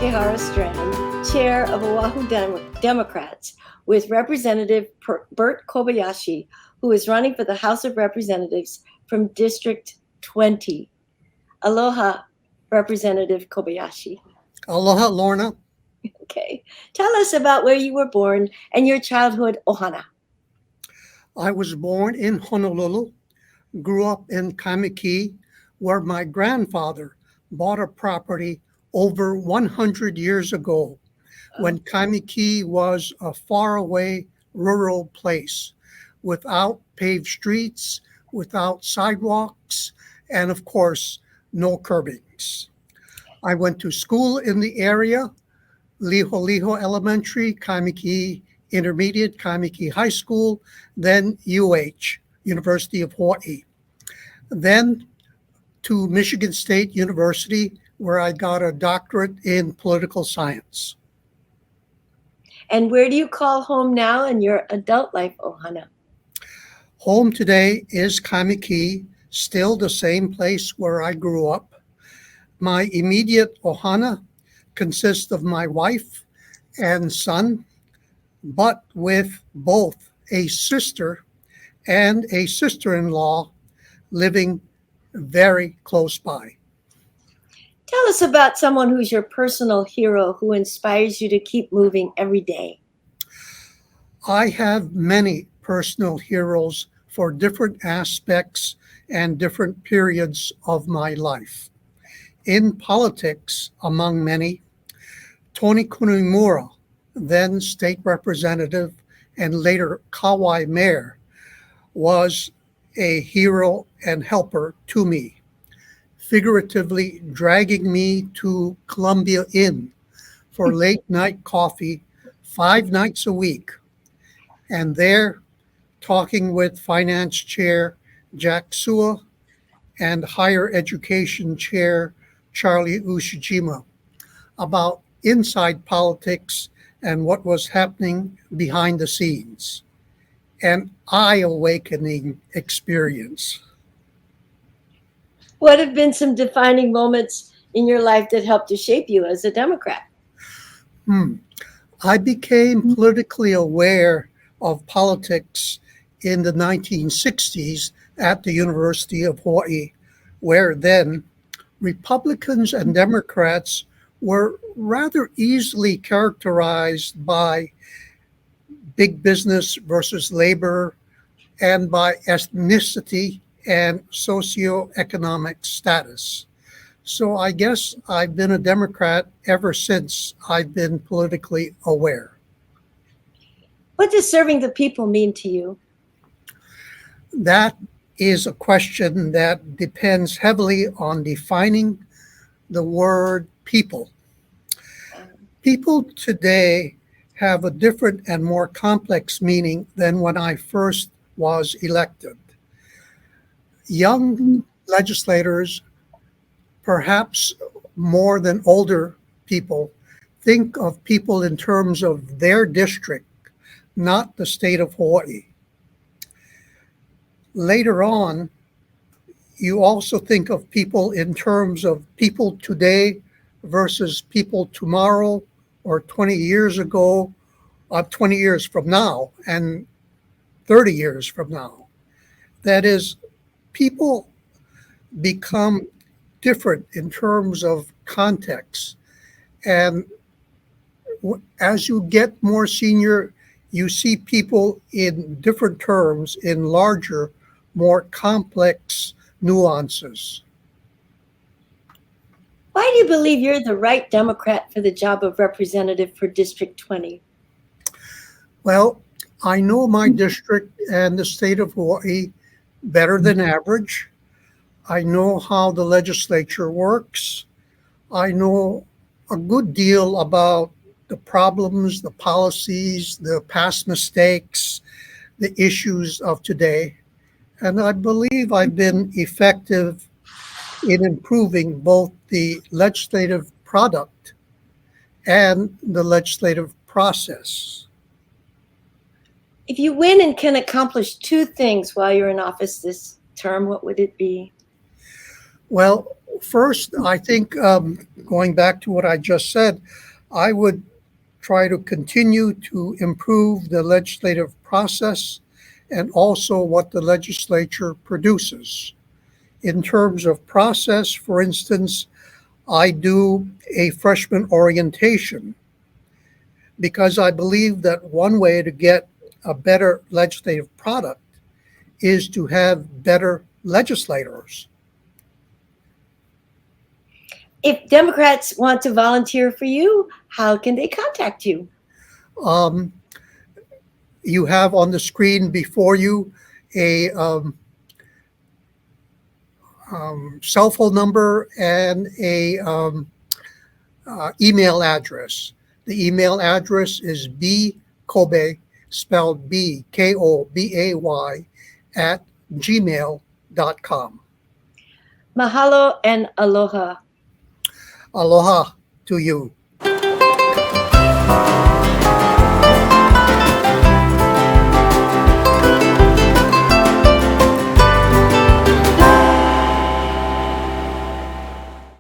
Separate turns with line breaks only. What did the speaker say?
Nakahara Strand, chair of Oahu Democrats, with Representative Bert Kobayashi, who is running for the House of Representatives from District 20. Aloha, Representative Kobayashi.
Aloha, Lorna.
Okay. Tell us about where you were born and your childhood ohana.
I was born in Honolulu, grew up in Kamiki, where my grandfather bought a property over 100 years ago when Kamiki was a faraway rural place without paved streets, without sidewalks, and of course, no curbings. I went to school in the area, Liho Elementary, Kamiki Intermediate, Kamiki High School, then University of Hawaii. Then to Michigan State University, where I got a doctorate in political science.
And where do you call home now in your adult life, ohana?
Home today is Kamiki, still the same place where I grew up. My immediate ohana consists of my wife and son, but with both a sister and a sister-in-law living very close by.
Tell us about someone who's your personal hero who inspires you to keep moving every day.
I have many personal heroes for different aspects and different periods of my life. In politics, among many, Tony Kunimura, then state representative and later Kauai mayor, was a hero and helper to me, figuratively dragging me to Columbia Inn for late night coffee 5 nights a week, and there talking with Finance Chair Jack Sua and Higher Education Chair Charlie Ushijima about inside politics and what was happening behind the scenes. An eye-awakening experience.
What have been some defining moments in your life that helped to shape you as a Democrat?
I became politically aware of politics in the 1960s at the University of Hawaii, where then Republicans and Democrats were rather easily characterized by big business versus labor and by ethnicity and socioeconomic status. So I guess I've been a Democrat ever since I've been politically aware.
What does serving the people mean to you?
That is a question that depends heavily on defining the word people. People today have a different and more complex meaning than when I first was elected. Young legislators, perhaps more than older people, think of people in terms of their district, not the state of Hawaii. Later on, you also think of people in terms of people today versus people tomorrow or 20 years ago, 20 years from now, and 30 years from now. That is, people become different in terms of context. And as you get more senior, you see people in different terms, in larger, more complex nuances.
Why do you believe you're the right Democrat for the job of representative for District 20?
Well, I know my district and the state of Hawaii better than average. I know how the legislature works. I know a good deal about the problems, the policies, the past mistakes, the issues of today. And I believe I've been effective in improving both the legislative product and the legislative process.
If you win and can accomplish two things while you're in office this term, what would it be?
Well, first, I think going back to what I just said, I would try to continue to improve the legislative process and also what the legislature produces. In terms of process, for instance, I do a freshman orientation because I believe that one way to get a better legislative product is to have better legislators.
If Democrats want to volunteer for you, how can they contact you?
Um, you have on the screen before you a cell phone number and a email address. The email address is bkobay, spelled Kobay, at gmail.com.
Mahalo and aloha.
Aloha to you.